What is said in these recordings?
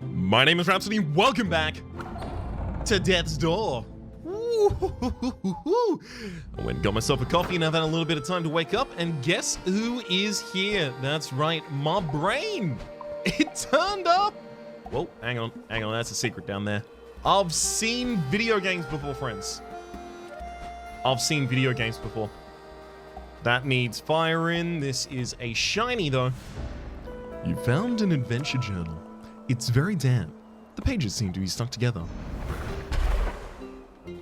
My name is Rhapsody. Welcome back to Death's Door. I went and got myself a coffee and I've had a little bit of time to wake up, and guess who is here? That's right, my brain. It turned up. Whoa, hang on, that's a secret down there. I've seen video games before, friends. I've seen video games before. That needs fire in. This is a shiny though. You found an adventure journal. It's very damp. The pages seem to be stuck together.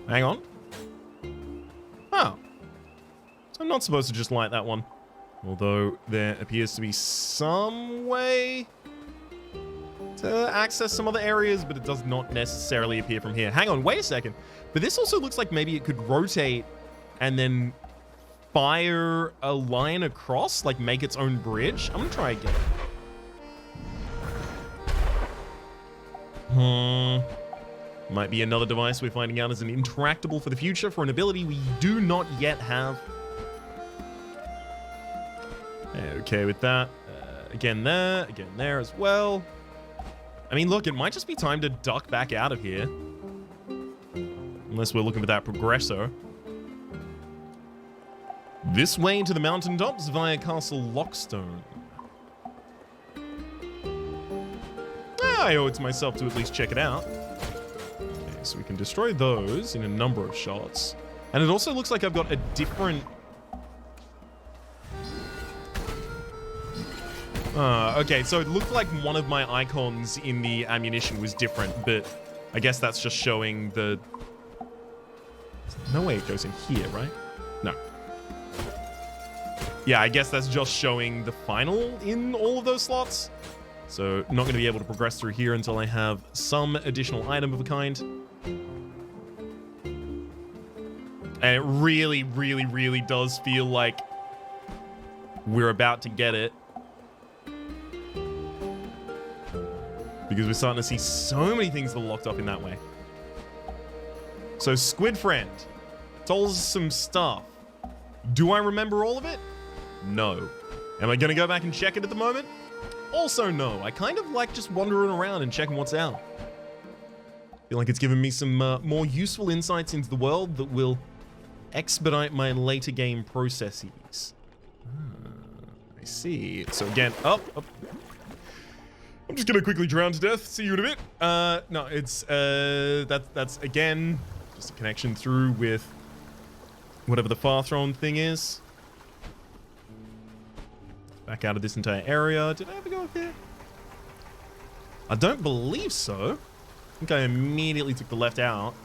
Hang on. Oh. So I'm not supposed to just light that one. Although there appears to be some way to access some other areas, but it does not necessarily appear from here. Hang on, wait a second. But this also looks like maybe it could rotate and then fire a line across, like make its own bridge. I'm gonna try again. Might be another device we're finding out is an interactable for the future for an ability we do not yet have. Okay with that. Again there as well. I mean, look, it might just be time to duck back out of here. Unless we're looking for that progressor. This way to the mountaintops via Castle Lockstone. I owe it to myself to at least check it out. Okay, so we can destroy those in a number of shots. And it also looks like I've got a different... okay, so it looked like one of my icons in the ammunition was different, but I guess that's just showing the... No way it goes in here, right? No. Yeah, I guess that's just showing the final in all of those slots. So not going to be able to progress through here until I have some additional item of a kind. And it really, really, really does feel like we're about to get it. Because we're starting to see so many things that are locked up in that way. So Squid Friend told us some stuff. Do I remember all of it? No. Am I going to go back and check it at the moment? Also no. I kind of like just wandering around and checking what's out. Feel like it's given me some more useful insights into the world that will expedite my later game processes. I see. So again, up. I'm just gonna quickly drown to death. See you in a bit. No, it's that's again just a connection through with whatever the far throne thing is. Back out of this entire area. Did I ever go up here? I don't believe so. I think I immediately took the left out.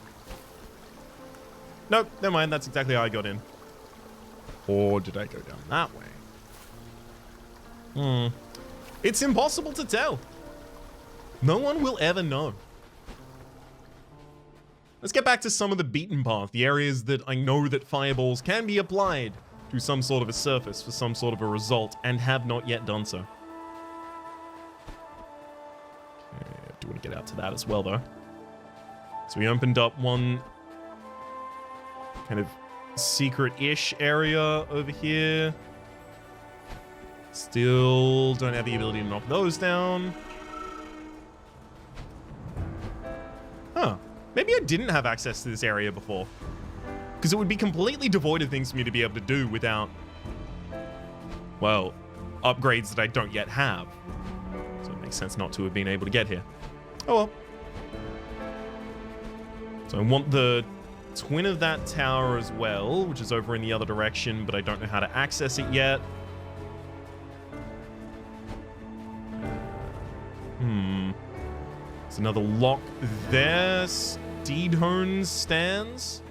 Nope, never mind. That's exactly how I got in. Or did I go down that way? It's impossible to tell. No one will ever know. Let's get back to some of the beaten path, the areas that I know that fireballs can be applied to some sort of a surface for some sort of a result, and have not yet done so. Okay, I do want to get out to that as well, though. So we opened up one kind of secret-ish area over here. Still don't have the ability to knock those down. Huh. Maybe I didn't have access to this area before. Because it would be completely devoid of things for me to be able to do without, well, upgrades that I don't yet have. So it makes sense not to have been able to get here. Oh well. So I want the twin of that tower as well, which is over in the other direction, but I don't know how to access it yet. There's another lock there. Steedhone stands.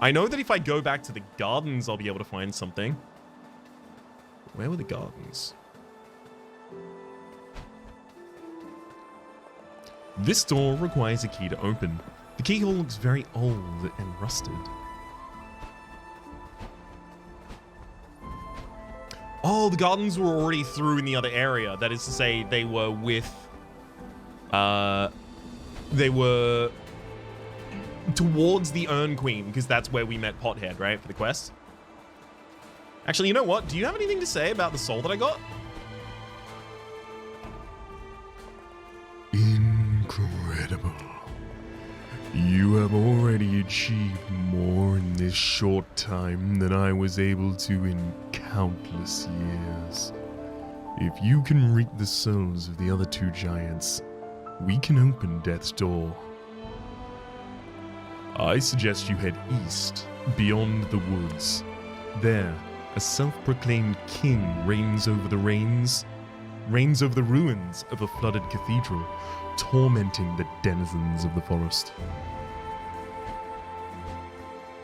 I know that if I go back to the gardens, I'll be able to find something. Where were the gardens? This door requires a key to open. The keyhole looks very old and rusted. Oh, the gardens were already through in the other area. That is to say, they were with... they were towards the Urn Queen, because that's where we met Pothead, right, for the quest? Actually, you know what? Do you have anything to say about the soul that I got? Incredible. You have already achieved more in this short time than I was able to in countless years. If you can reap the souls of the other two giants, we can open Death's door. I suggest you head east, beyond the woods. There, a self-proclaimed king reigns over the ruins of a flooded cathedral, tormenting the denizens of the forest.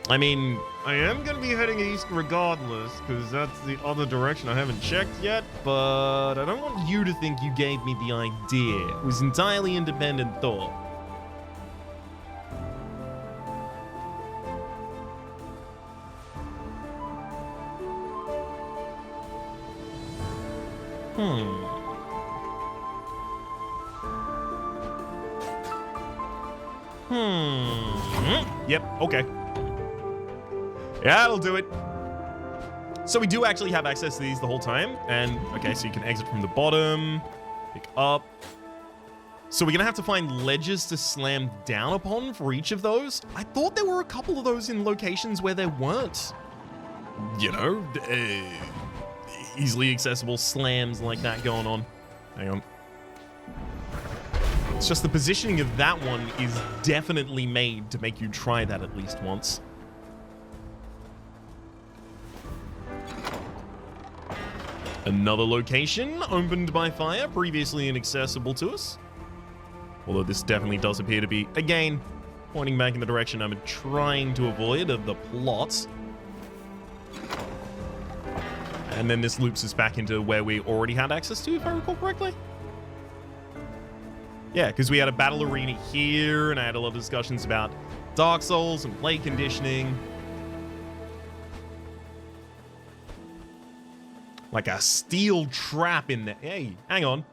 I mean, I am going to be heading east regardless, because that's the other direction I haven't checked yet, but I don't want you to think you gave me the idea. It was entirely independent thought. Yep, okay. Yeah, that'll do it. So we do actually have access to these the whole time. And, okay, so you can exit from the bottom, pick up. So we're going to have to find ledges to slam down upon for each of those. I thought there were a couple of those in locations where there weren't. You know, easily accessible slams like that going on. Hang on. It's just the positioning of that one is definitely made to make you try that at least once. Another location opened by fire, previously inaccessible to us. Although this definitely does appear to be, again, pointing back in the direction I'm trying to avoid of the plot. And then this loops us back into where we already had access to, if I recall correctly. Yeah, because we had a battle arena here, and I had a lot of discussions about Dark Souls and play conditioning. Like a steel trap in there. Hey, hang on.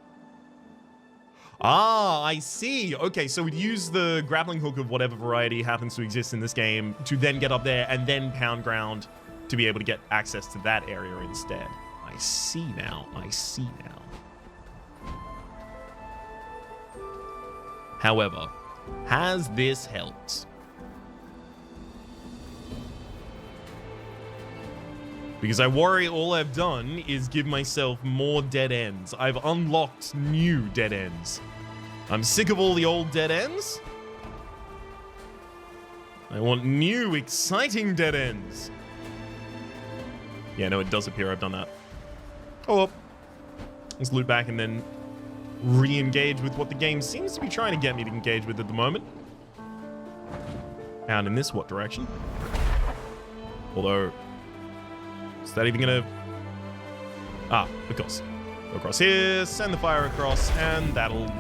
Ah, I see. Okay, so we'd use the grappling hook of whatever variety happens to exist in this game to then get up there and then pound ground to be able to get access to that area instead. I see now. I see now. However, has this helped? Because I worry all I've done is give myself more dead ends. I've unlocked new dead ends. I'm sick of all the old dead ends. I want new, exciting dead ends. Yeah, no, it does appear I've done that. Oh well. Let's loot back and then re-engage with what the game seems to be trying to get me to engage with at the moment. And in this what direction? Although, is that even gonna... Ah, of course. Go across here, send the fire across, and that'll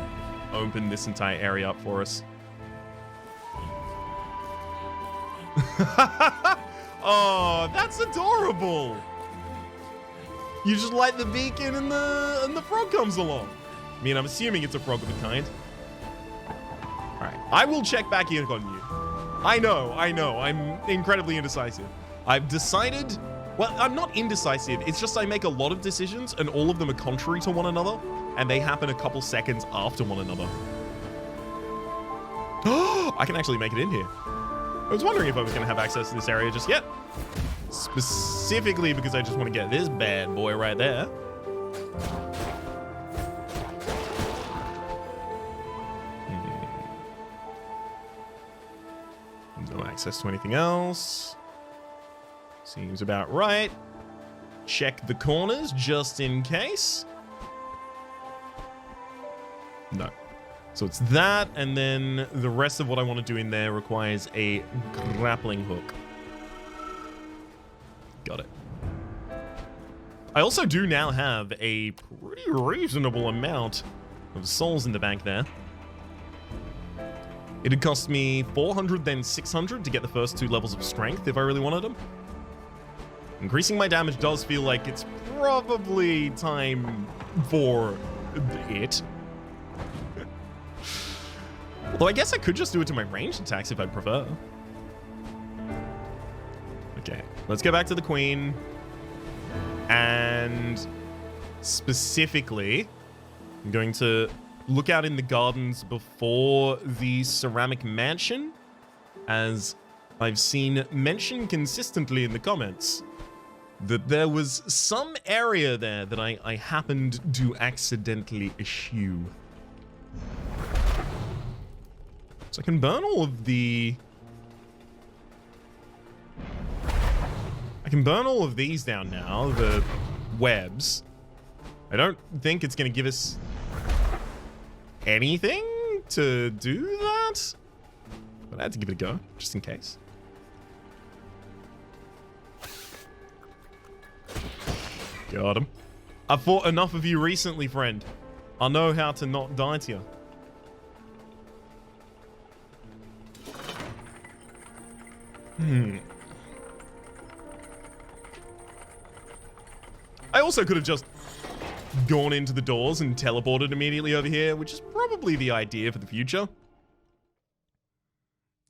open this entire area up for us. Oh, that's adorable! You just light the beacon and the frog comes along. I mean, I'm assuming it's a frog of a kind. Alright, I will check back in on you. I know, I'm incredibly indecisive. I've decided... Well, I'm not indecisive, it's just I make a lot of decisions and all of them are contrary to one another, and they happen a couple seconds after one another. I can actually make it in here. I was wondering if I was going to have access to this area just yet. Specifically because I just want to get this bad boy right there. No access to anything else. Seems about right. Check the corners just in case. No. So it's that, and then the rest of what I want to do in there requires a grappling hook. Got it. I also do now have a pretty reasonable amount of souls in the bank there. It had cost me 400, then 600 to get the first 2 levels of strength if I really wanted them. Increasing my damage does feel like it's probably time for it. Although I guess I could just do it to my ranged attacks if I'd prefer. Okay, let's get back to the Queen. And specifically, I'm going to look out in the gardens before the ceramic mansion, as I've seen mentioned consistently in the comments that there was some area there that I happened to accidentally eschew. So I can burn all of the... I can burn all of these down now, the webs. I don't think it's going to give us anything to do that, but I had to give it a go, just in case. Got him. I've fought enough of you recently, friend. I know how to not die to you. I also could have just gone into the doors and teleported immediately over here, which is probably the idea for the future.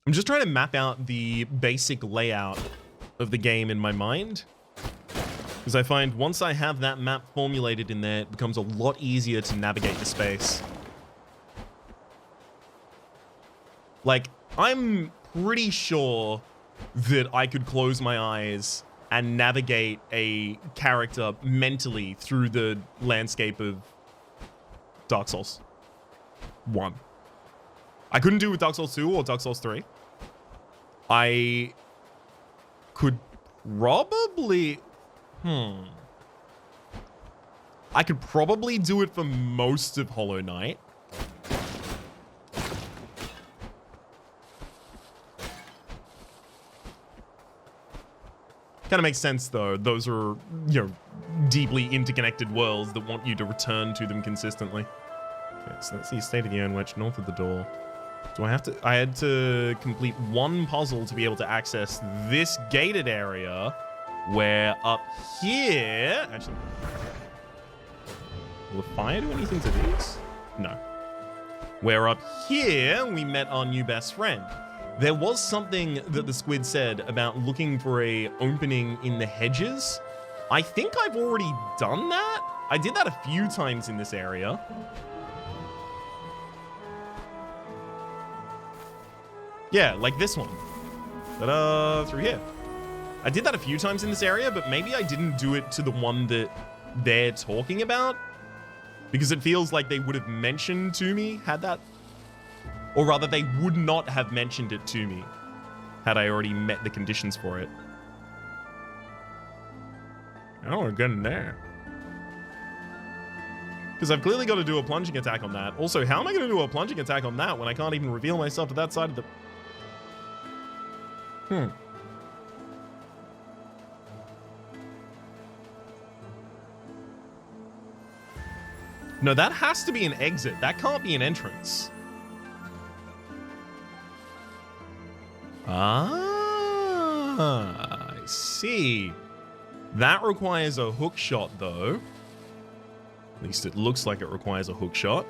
I'm just trying to map out the basic layout of the game in my mind, because I find once I have that map formulated in there, it becomes a lot easier to navigate the space. Like, I'm pretty sure that I could close my eyes and navigate a character mentally through the landscape of Dark Souls 1. I couldn't do it with Dark Souls 2 or Dark Souls 3. I could probably... I could probably do it for most of Hollow Knight. Kind of makes sense, though. Those are, you know, deeply interconnected worlds that want you to return to them consistently. Okay, so let's see. State of the Iron Wedge, north of the door. Do I have to... I had to complete one puzzle to be able to access this gated area, where up here... Actually... Will the fire do anything to these? No. Where up here, we met our new best friend. There was something that the squid said about looking for a opening in the hedges. I think I've already done that. I did that a few times in this area. Yeah, like this one. Ta-da, through here. I did that a few times in this area, but maybe I didn't do it to the one that they're talking about, because it feels like they would have mentioned to me had that. Or rather, they would not have mentioned it to me had I already met the conditions for it. Oh, we're getting there. Because I've clearly got to do a plunging attack on that. Also, how am I going to do a plunging attack on that when I can't even reveal myself to that side of the... No, that has to be an exit. That can't be an entrance. Ah, I see. That requires a hook shot, though. At least it looks like it requires a hook shot.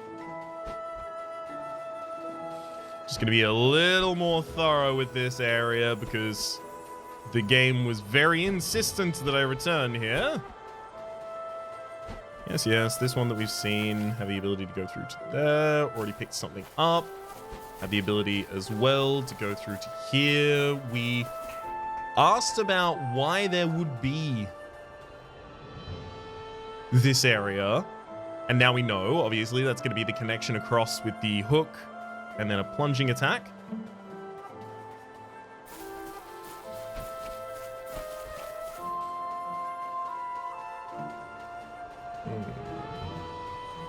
Just going to be a little more thorough with this area because the game was very insistent that I return here. Yes, yes, this one that we've seen. Have the ability to go through to there. Already picked something up. Have the ability as well to go through to here. We asked about why there would be this area. And now we know, obviously, that's going to be the connection across with the hook and then a plunging attack.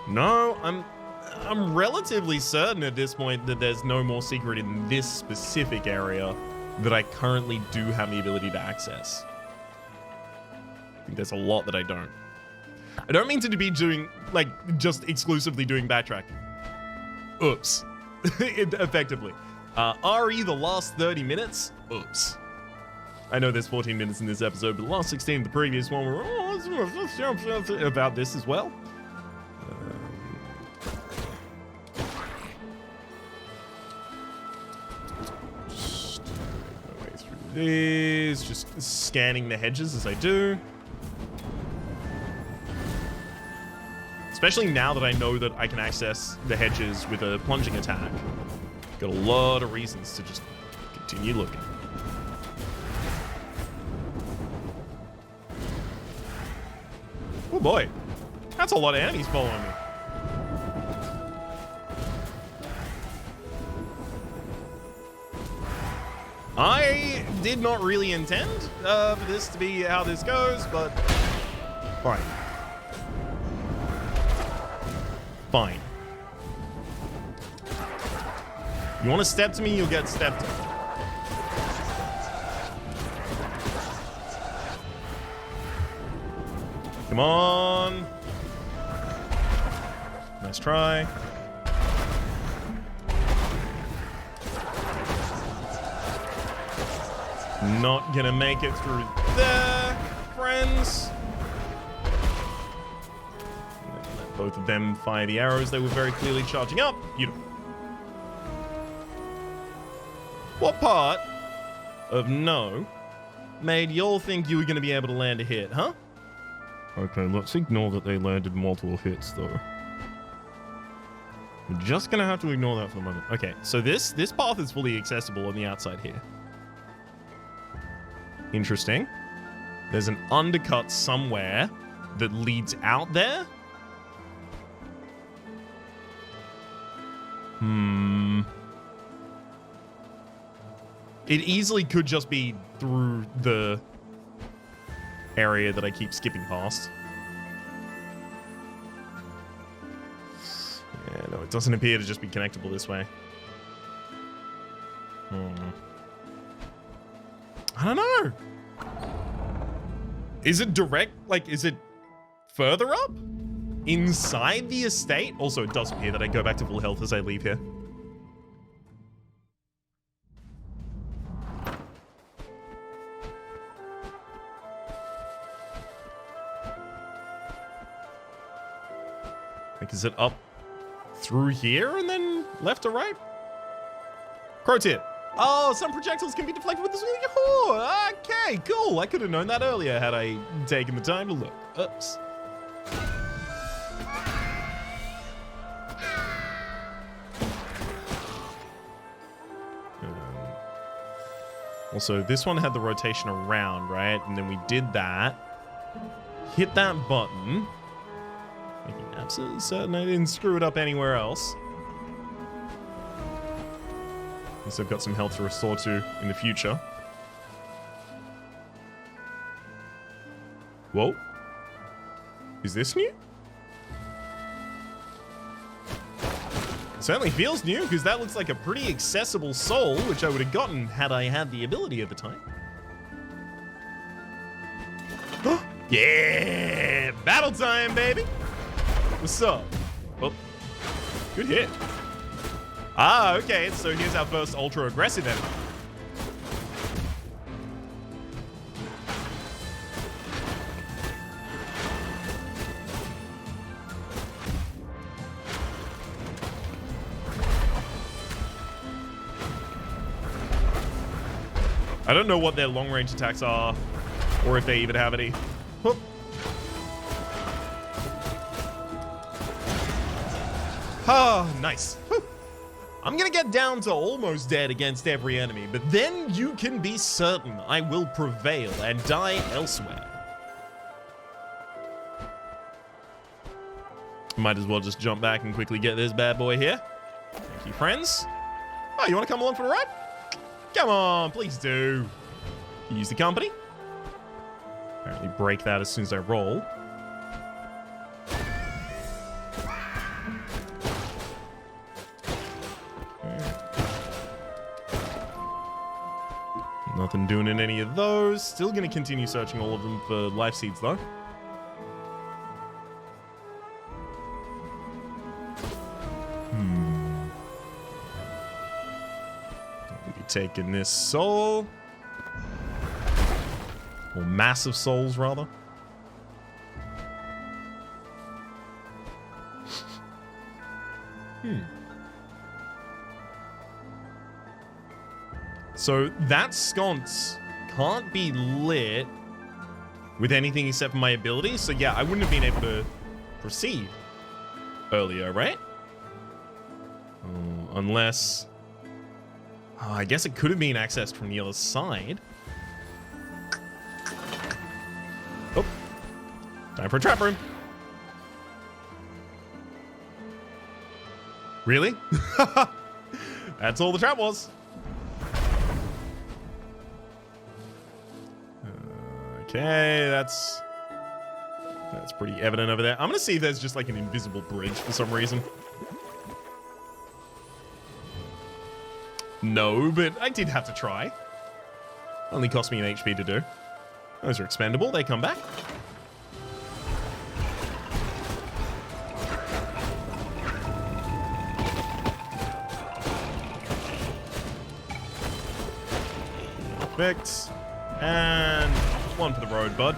No, I'm relatively certain at this point that there's no more secret in this specific area that I currently do have the ability to access. I think there's a lot that I don't. I don't mean to be doing, like, just exclusively doing backtracking. Oops. Effectively. RE the last 30 minutes? Oops. I know there's 14 minutes in this episode, but the last 16 of the previous one were about this as well. These, just scanning the hedges as I do. Especially now that I know that I can access the hedges with a plunging attack. Got a lot of reasons to just continue looking. Oh boy, that's a lot of enemies following me. I did not really intend for this to be how this goes, but fine. Fine. You want to step to me, you'll get stepped to. Come on. Nice try. Not gonna make it through there, friends. Let both of them fire the arrows. They were very clearly charging up. Beautiful. What part of no made y'all think you were gonna be able to land a hit, huh? Okay, let's ignore that they landed multiple hits, though. We're just gonna have to ignore that for the moment. Okay, so this path is fully accessible on the outside here. Interesting. There's an undercut somewhere that leads out there. It easily could just be through the area that I keep skipping past. Yeah, no, it doesn't appear to just be connectable this way. I don't know. Is it direct? Like, is it further up? Inside the estate? Also, it does appear that I go back to full health as I leave here. Like, is it up through here and then left or right? Pro tip. Oh, some projectiles can be deflected with this. Oh, okay, cool. I could have known that earlier had I taken the time to look. Oops. Also, this one had the rotation around, right? And then we did that. Hit that button. Making absolutely certain I didn't screw it up anywhere else. At least I've got some health to restore to in the future. Whoa. Is this new? It certainly feels new, because that looks like a pretty accessible soul, which I would have gotten had I had the ability at the time. Yeah! Battle time, baby! What's up? Oh. Good hit. Ah, okay, so here's our first ultra-aggressive enemy. I don't know what their long-range attacks are, or if they even have any. Whoop. Ah, nice. Whew. I'm gonna get down to almost dead against every enemy, but then you can be certain I will prevail and die elsewhere. Might as well just jump back and quickly get this bad boy here. Thank you, friends. Oh, you wanna come along for the ride? Come on, please do. Use the company. Apparently break that as soon as I roll. Nothing doing in any of those. Still gonna continue searching all of them for life seeds though. Taking this soul. Or massive souls, rather. So that sconce can't be lit with anything except for my ability. So yeah, I wouldn't have been able to proceed. earlier, right? Unless... I guess it could have been accessed from the other side. Oh. Time for a trap room. Really? That's all the trap was. Okay, that's pretty evident over there. I'm gonna see if there's just like an invisible bridge for some reason. No, but I did have to try. Only cost me an HP to do. Those are expendable. They come back. Perfect. And one for the road, bud.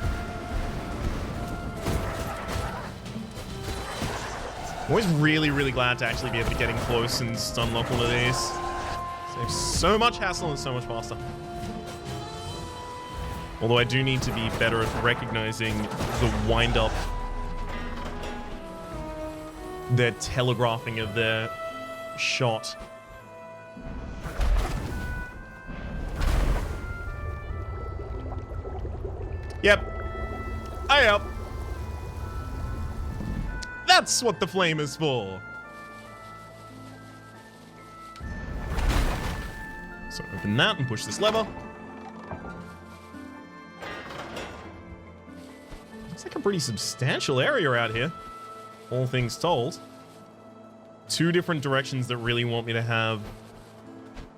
I'm always really, really glad to actually be able to get in close and stun lock one of these. Saves so much hassle and so much faster. Although I do need to be better at recognizing the wind-up, their telegraphing of their shot. Yep. Yep. That's what the flame is for. So open that and push this lever. Looks like a pretty substantial area out here, all things told. Two different directions that really want me to have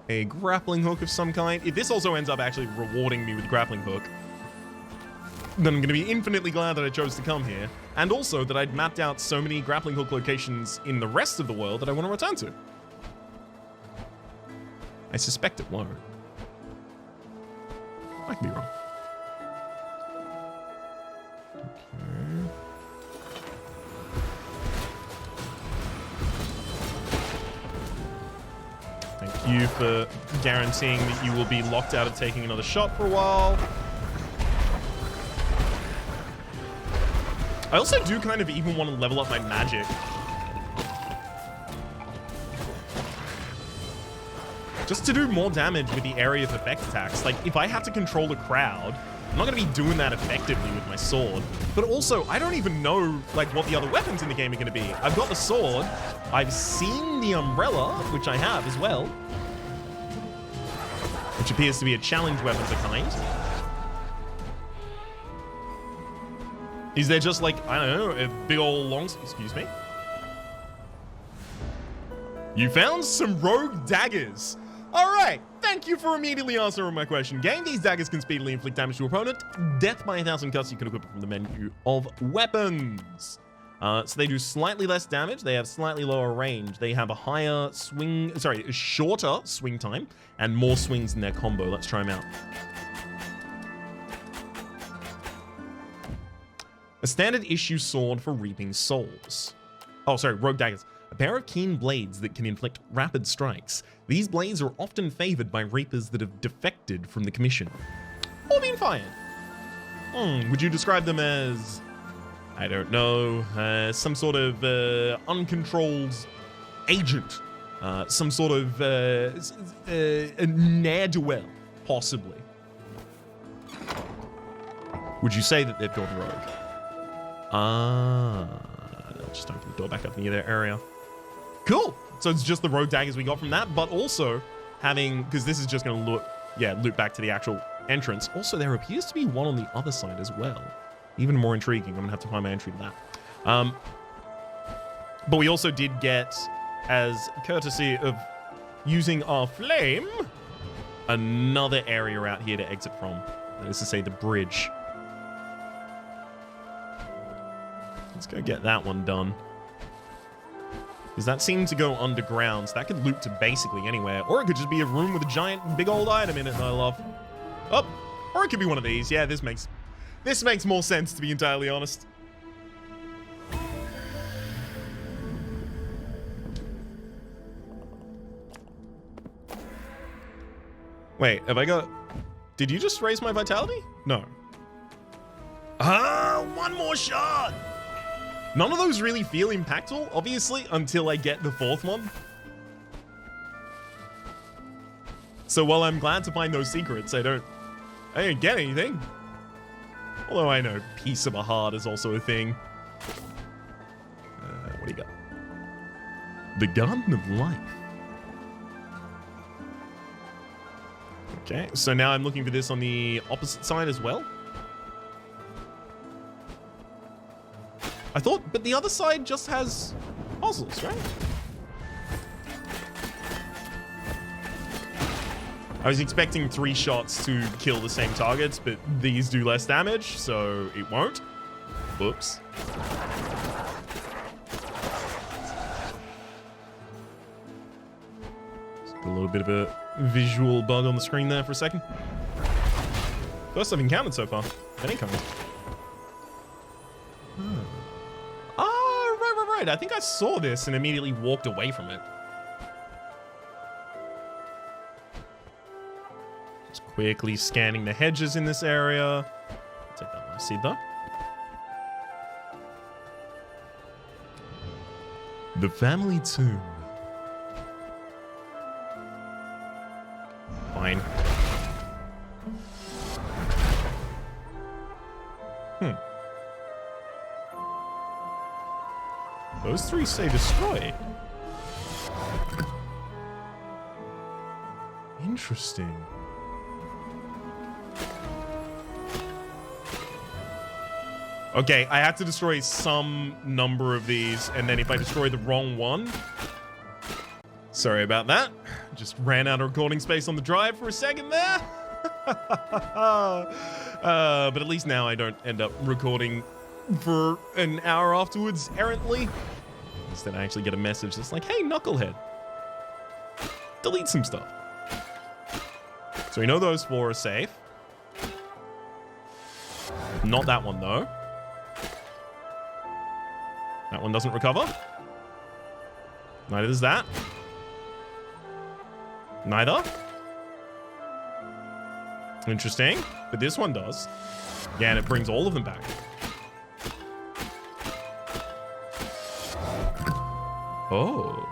a grappling hook of some kind. If this also ends up actually rewarding me with grappling hook, then I'm going to be infinitely glad that I chose to come here, and also that I'd mapped out so many grappling hook locations in the rest of the world that I want to return to. I suspect it won't. I could be wrong. Okay. Thank you for guaranteeing that you will be locked out of taking another shot for a while. I also do kind of even want to level up my magic. Just to do more damage with the area of effect attacks. Like, if I had to control a crowd, I'm not going to be doing that effectively with my sword. But also, I don't even know, like, what the other weapons in the game are going to be. I've got the sword. I've seen the umbrella, which I have as well. Which appears to be a challenge weapon of a kind. Is there just like, I don't know, a big old long... Excuse me? You found some rogue daggers. Alright, thank you for immediately answering my question. Game, these daggers can speedily inflict damage to opponent. Death by 1,000 cuts, you can equip it from the menu of weapons. So they do slightly less damage, they have slightly lower range, they have a higher swing... Sorry, a shorter swing time, and more swings in their combo. Let's try them out. A standard issue sword for reaping souls. Oh, sorry, rogue daggers. A pair of keen blades that can inflict rapid strikes. These blades are often favored by reapers that have defected from the commission or been fired. Would you describe them as, I don't know, some sort of uncontrolled agent? Some sort of a ne'er-do-well, possibly. Would you say that they've gone rogue? I'll just open the door back up near their area. Cool. So it's just the rogue daggers we got from that, but also having, because this is just going to loop back to the actual entrance. Also, there appears to be one on the other side as well. Even more intriguing. I'm going to have to find my entry to that. But we also did get, as courtesy of using our flame, another area out here to exit from. That is to say, the bridge. Let's go get that one done. Because that seemed to go underground, so that could loop to basically anywhere. Or it could just be a room with a giant, big old item in it that I love. Oh, or it could be one of these. Yeah, this makes more sense, to be entirely honest. Wait, have I got... Did you just raise my vitality? No. Ah, one more shot! None of those really feel impactful, obviously, until I get the fourth one. So while I'm glad to find those secrets, I don't get anything. Although I know piece of a heart is also a thing. What do you got? The Garden of Life. Okay, so now I'm looking for this on the opposite side as well. I thought, but the other side just has puzzles, right? I was expecting 3 shots to kill the same targets, but these do less damage, so it won't. Oops. Just a little bit of a visual bug on the screen there for a second. First I've encountered so far. That ain't coming. Right. I think I saw this and immediately walked away from it. Just quickly scanning the hedges in this area. I'll take that last seed though. The family tomb. Fine. Those 3 say destroy. Interesting. Okay, I have to destroy some number of these, and then if I destroy the wrong one... Sorry about that. Just ran out of recording space on the drive for a second there. But at least now I don't end up recording for an hour afterwards errantly. Instead I actually get a message that's like, hey, knucklehead, delete some stuff. So we know those 4 are safe. Not that one though. That one doesn't recover. Neither does that. Neither. Interesting. But this one does. Yeah, and it brings all of them back. Oh.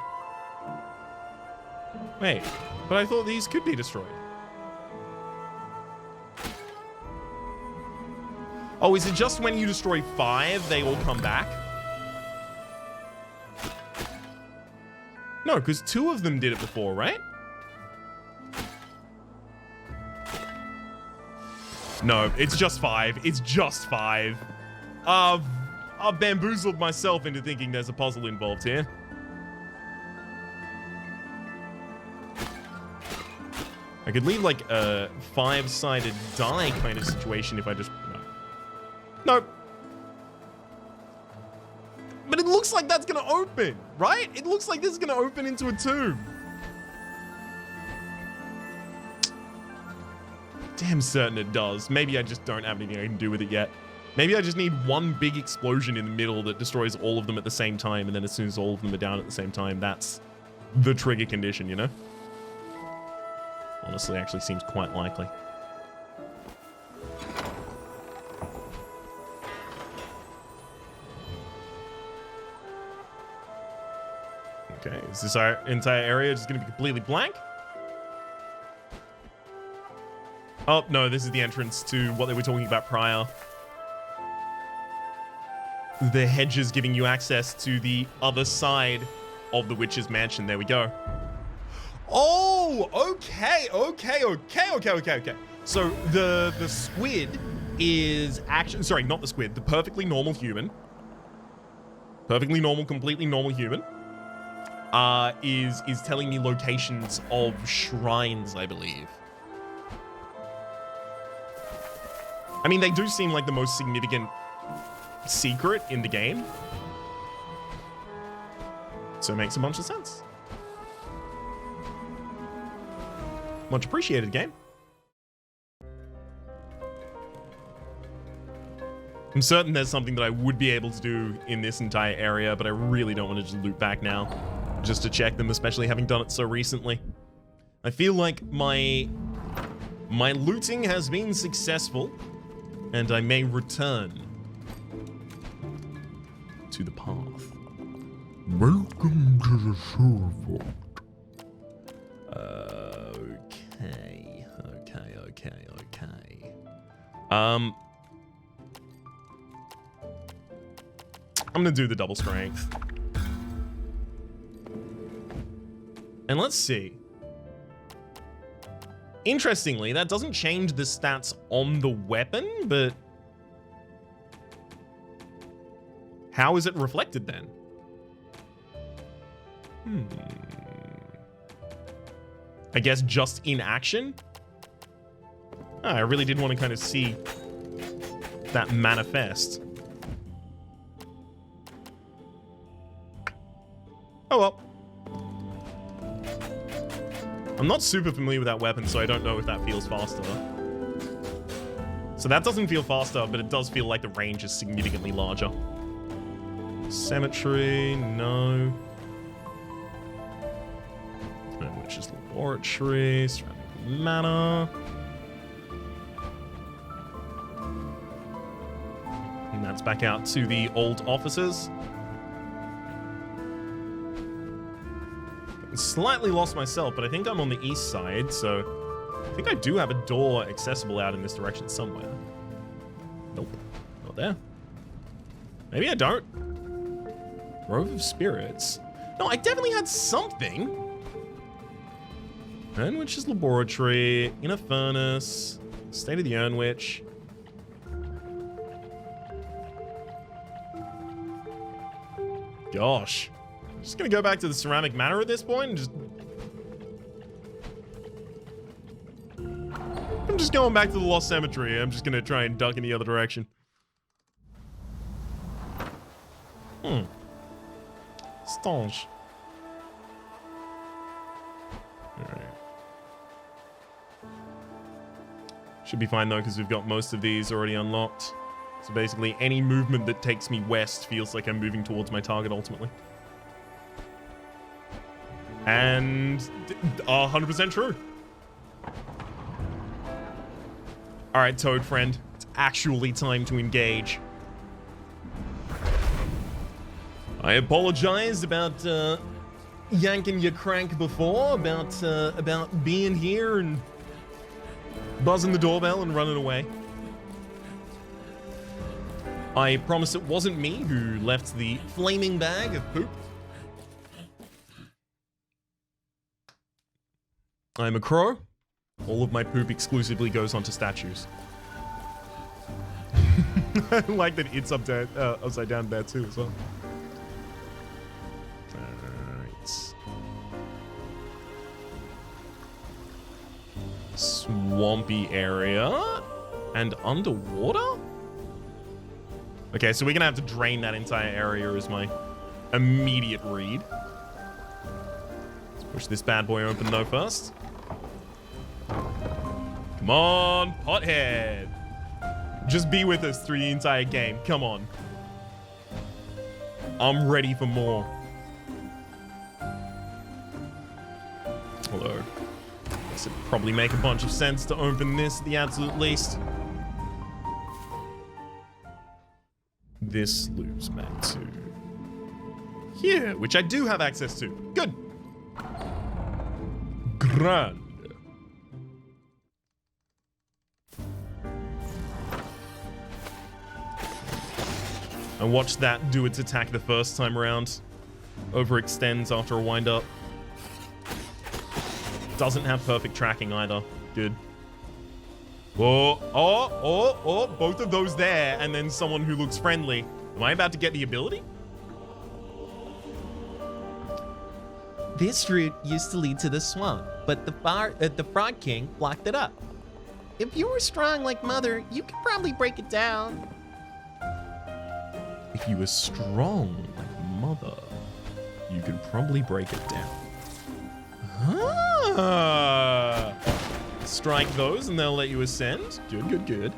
Wait, but I thought these could be destroyed. Oh, is it just when you destroy 5, they all come back? No, because 2 of them did it before, right? No, it's just 5. It's just 5. I've bamboozled myself into thinking there's a puzzle involved here. I could leave like a 5-sided die kind of situation if I just... No. Nope. But it looks like that's going to open, right? It looks like this is going to open into a tomb. Damn certain it does. Maybe I just don't have anything I can do with it yet. Maybe I just need one big explosion in the middle that destroys all of them at the same time, and then as soon as all of them are down at the same time, that's the trigger condition, you know? Honestly, actually seems quite likely. Okay, is this our entire area just going to be completely blank? Oh, no, this is the entrance to what they were talking about prior. The hedges giving you access to the other side of the witch's mansion. There we go. Oh, okay. So the squid is actually, sorry, not the squid, the perfectly normal human. Perfectly normal, completely normal human. Is telling me locations of shrines, I believe. I mean, they do seem like the most significant secret in the game. So it makes a bunch of sense. Much appreciated, game. I'm certain there's something that I would be able to do in this entire area, but I really don't want to just loop back now just to check them, especially having done it so recently. I feel like my looting has been successful, and I may return to the path. Welcome to the server. Okay. I'm gonna do the double strength. And let's see. Interestingly, that doesn't change the stats on the weapon, but how is it reflected then? I guess just in action? Oh, I really did want to kind of see that manifest. Oh well. I'm not super familiar with that weapon, so I don't know if that feels faster. So that doesn't feel faster, but it does feel like the range is significantly larger. Cemetery, no. Which is laboratory, ceramic manor. And that's back out to the old offices. Slightly lost myself, but I think I'm on the east side, so I think I do have a door accessible out in this direction somewhere. Nope, not there. Maybe I don't. Grove of Spirits. No, I definitely had something. Urnwitch's Laboratory, Inner Furnace, State of the Urnwitch. Gosh. I'm just gonna go back to the Ceramic Manor at this point and just... I'm just going back to the Lost Cemetery. I'm just gonna try and duck in the other direction. Stange. Alright. Should be fine though, because we've got most of these already unlocked. So basically, any movement that takes me west feels like I'm moving towards my target ultimately. And 100% true. All right, Toad friend, it's actually time to engage. I apologize about yanking your crank before, about being here and buzzing the doorbell and running away. I promise it wasn't me who left the flaming bag of poop. I'm a crow. All of my poop exclusively goes onto statues. I like that it's upside down there too as well. Alright. Swampy area and underwater? Okay, so we're gonna have to drain that entire area as my immediate read. Let's push this bad boy open though first. Come on, pothead. Just be with us through the entire game. Come on. I'm ready for more. Although, I guess it'd probably make a bunch of sense to open this at the absolute least. This loops back to here, which I do have access to. Good. Grand. I watched that do its attack the first time around. Overextends after a wind-up. Doesn't have perfect tracking either. Good. Oh, both of those there, and then someone who looks friendly. Am I about to get the ability? This route used to lead to the swamp, but the Frog King blocked it up. If you were strong like Mother, you could probably break it down. If you were strong like Mother, you could probably break it down. Ah! Strike those and they'll let you ascend. Good.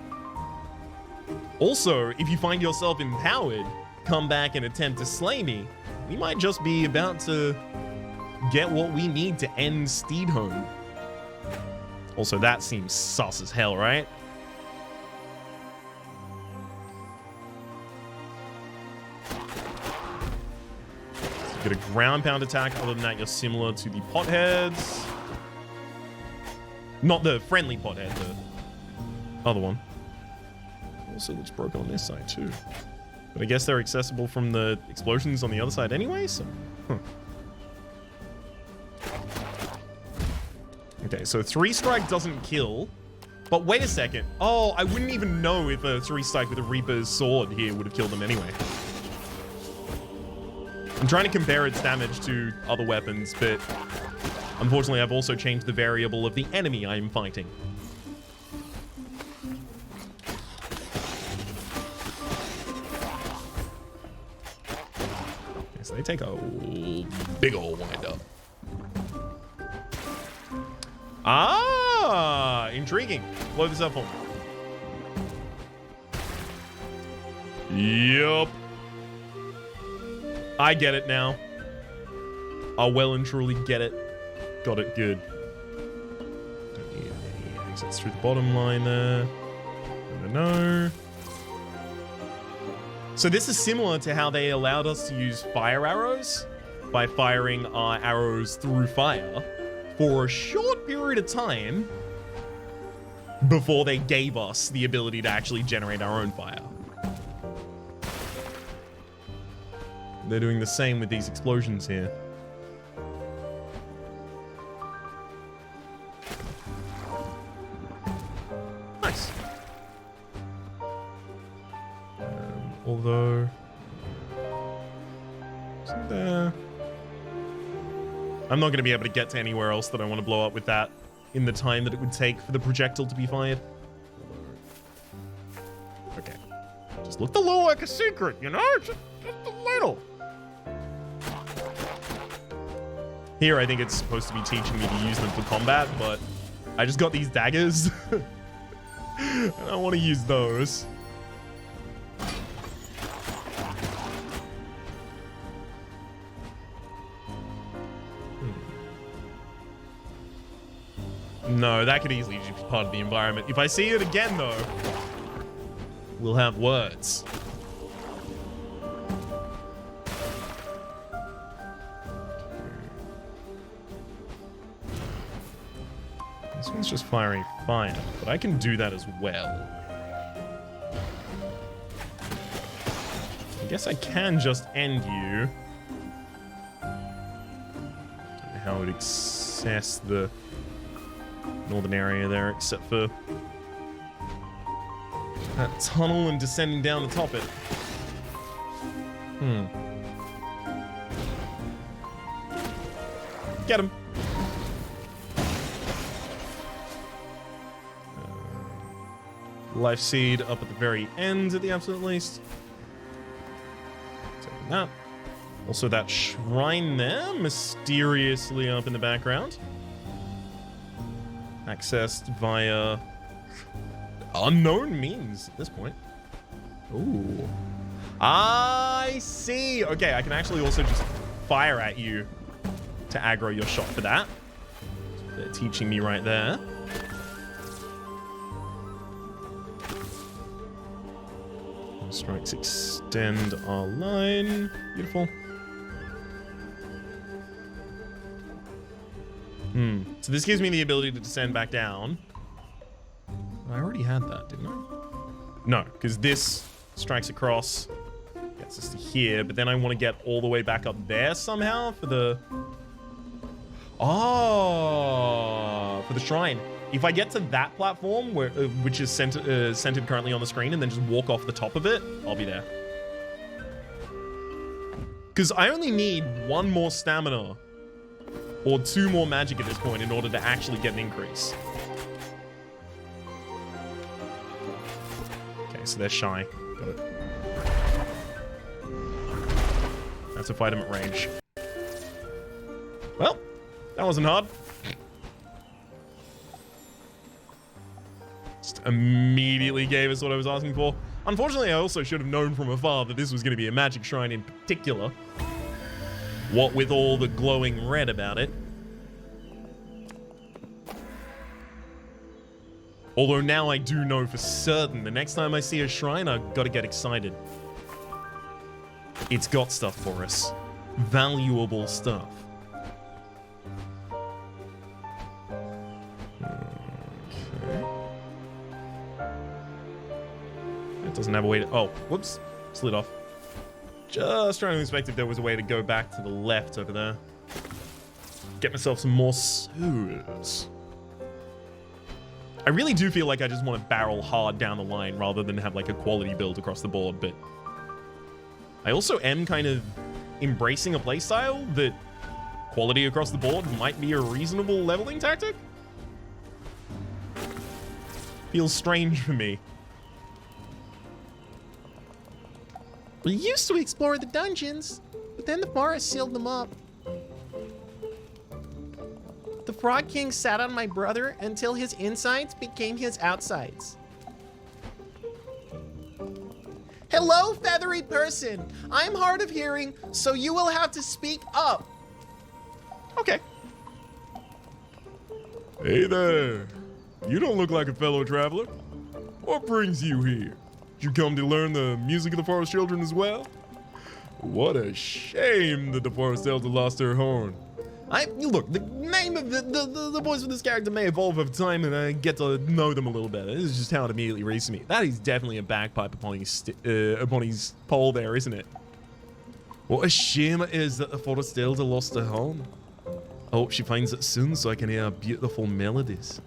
Also, if you find yourself empowered, come back and attempt to slay me, we might just be about to get what we need to end Steedhome. Also, that seems sus as hell, right? Get a ground pound attack. Other than that, you're similar to the potheads. Not the friendly pothead, the other one. Also looks broken on this side too. But I guess they're accessible from the explosions on the other side anyway, so... Huh. Okay, so 3-strike doesn't kill. But wait a second. Oh, I wouldn't even know if a 3-strike with a Reaper's sword here would have killed them anyway. I'm trying to compare its damage to other weapons, but unfortunately I've also changed the variable of the enemy I'm fighting. Okay, so they take a big ol' wind up. Ah, intriguing. Blow this up for me. Yup. I get it now. I well and truly get it. Got it good. Don't need any exits through the bottom line there. No. So this is similar to how they allowed us to use fire arrows by firing our arrows through fire for a short period of time before they gave us the ability to actually generate our own fire. They're doing the same with these explosions here. Nice. Although... isn't there... I'm not going to be able to get to anywhere else that I want to blow up with that in the time that it would take for the projectile to be fired. Okay. Just looked a little like a secret, you know? Just a little. Here, I think it's supposed to be teaching me to use them for combat, but I just got these daggers. I don't want to use those. No, that could easily just be part of the environment. If I see it again, though, we'll have words. This one's just firing fire, but I can do that as well. I guess I can just end you. Don't know how it would access the northern area there, except for that tunnel and descending down to top it. Get him. Life seed up at the very end at the absolute least. Taking that. Also that shrine there, mysteriously up in the background. Accessed via unknown means at this point. Ooh. I see. Okay, I can actually also just fire at you to aggro your shot for that. They're teaching me right there. Strikes extend our line. Beautiful. So this gives me the ability to descend back down. I already had that, didn't I? No, because this strikes across, gets us to here, but then I want to get all the way back up there somehow for the... Oh, for the shrine. If I get to that platform, where which is centered currently on the screen, and then just walk off the top of it, I'll be there. Because I only need 1 more stamina or 2 more magic at this point in order to actually get an increase. Okay, so they're shy. Got it. That's to fight them at range. Well, that wasn't hard. Just immediately gave us what I was asking for. Unfortunately, I also should have known from afar that this was going to be a magic shrine in particular. What with all the glowing red about it. Although now I do know for certain the next time I see a shrine, I've got to get excited. It's got stuff for us. valuable stuff. Okay. It doesn't have a way to... Oh, whoops. Slid off. Just trying to inspect if there was a way to go back to the left over there. Get myself some more souls. I really do feel like I just want to barrel hard down the line rather than have like a quality build across the board, but I also am kind of embracing a playstyle that quality across the board might be a reasonable leveling tactic. Feels strange for me. We used to explore the dungeons, but then the forest sealed them up. The Frog King sat on my brother until his insides became his outsides. Hello, feathery person. I'm hard of hearing, so you will have to speak up. Okay. Hey there. You don't look like a fellow traveler. What brings you here? Did you come to learn the music of the forest children as well? What a shame that the forest elder lost her horn. Look, the name of the voice of this character may evolve over time, and I get to know them a little better. This is just how it immediately reads to me. That is definitely a bagpipe upon his pole there, isn't it? What a shame it is that the forest elder lost her horn. I hope she finds it soon so I can hear beautiful melodies.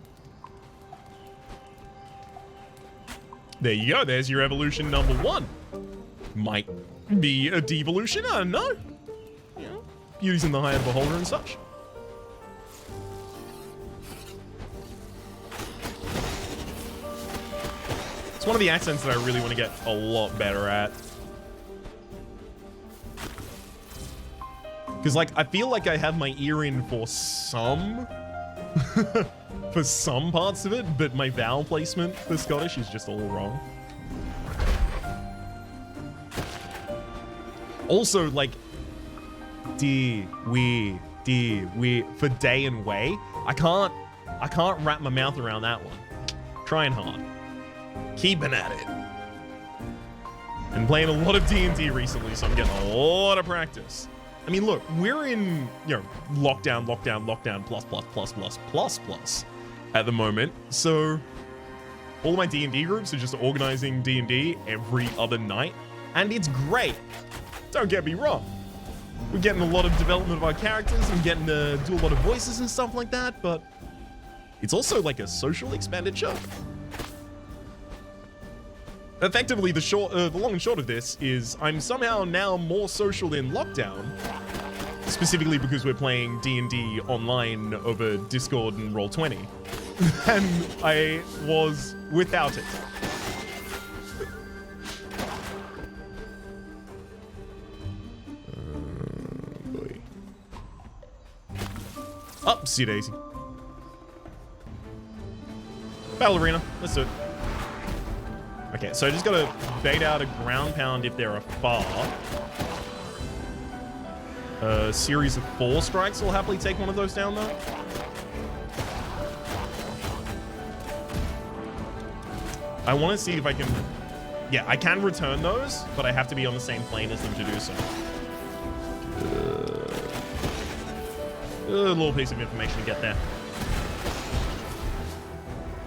There you go. There's your evolution number 1. Might be a devolution. I don't know. You know, beauty's in the eye of the beholder and such. It's one of the accents that I really want to get a lot better at. Because, like, I feel like I have my ear in for some... for some parts of it, but my vowel placement for Scottish is just all wrong. Also, like, we, for day and way, I can't wrap my mouth around that one. Trying hard. Keeping at it. And playing a lot of D&D recently, so I'm getting a lot of practice. I mean, look, we're in, you know, lockdown, plus at the moment. So all of my D&D groups are just organizing D&D every other night. And it's great. Don't get me wrong. We're getting a lot of development of our characters and getting to do a lot of voices and stuff like that. But it's also like a social expenditure. Effectively, the long and short of this is I'm somehow now more social in lockdown, specifically because we're playing D&D online over Discord and Roll20, than I was without it. Boy. Upsie daisy. Battle arena. Let's do it. Okay, so I just gotta bait out a ground pound if they're afar. A series of 4 strikes will happily take one of those down, though. I want to see if I can... Yeah, I can return those, but I have to be on the same plane as them to do so. A little piece of information to get there.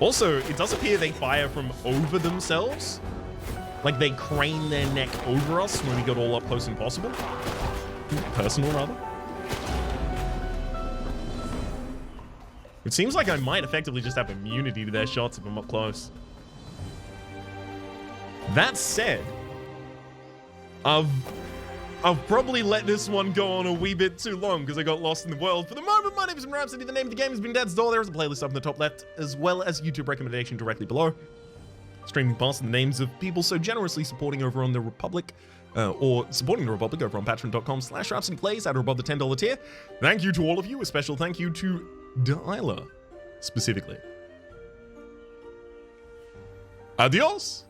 Also, it does appear they fire from over themselves. Like they crane their neck over us when we got all up close and possible. Personal, rather. It seems like I might effectively just have immunity to their shots if I'm up close. That said, I've probably let this one go on a wee bit too long because I got lost in the world. For the moment, my name is Rhapsody. The name of the game has been Dad's Door. There is a playlist up in the top left, as well as a YouTube recommendation directly below. Streaming past the names of people so generously supporting over on the Republic, or supporting the Republic over on patreon.com/RhapsodyPlays at or above the $10 tier. Thank you to all of you. A special thank you to Delilah, specifically. Adios.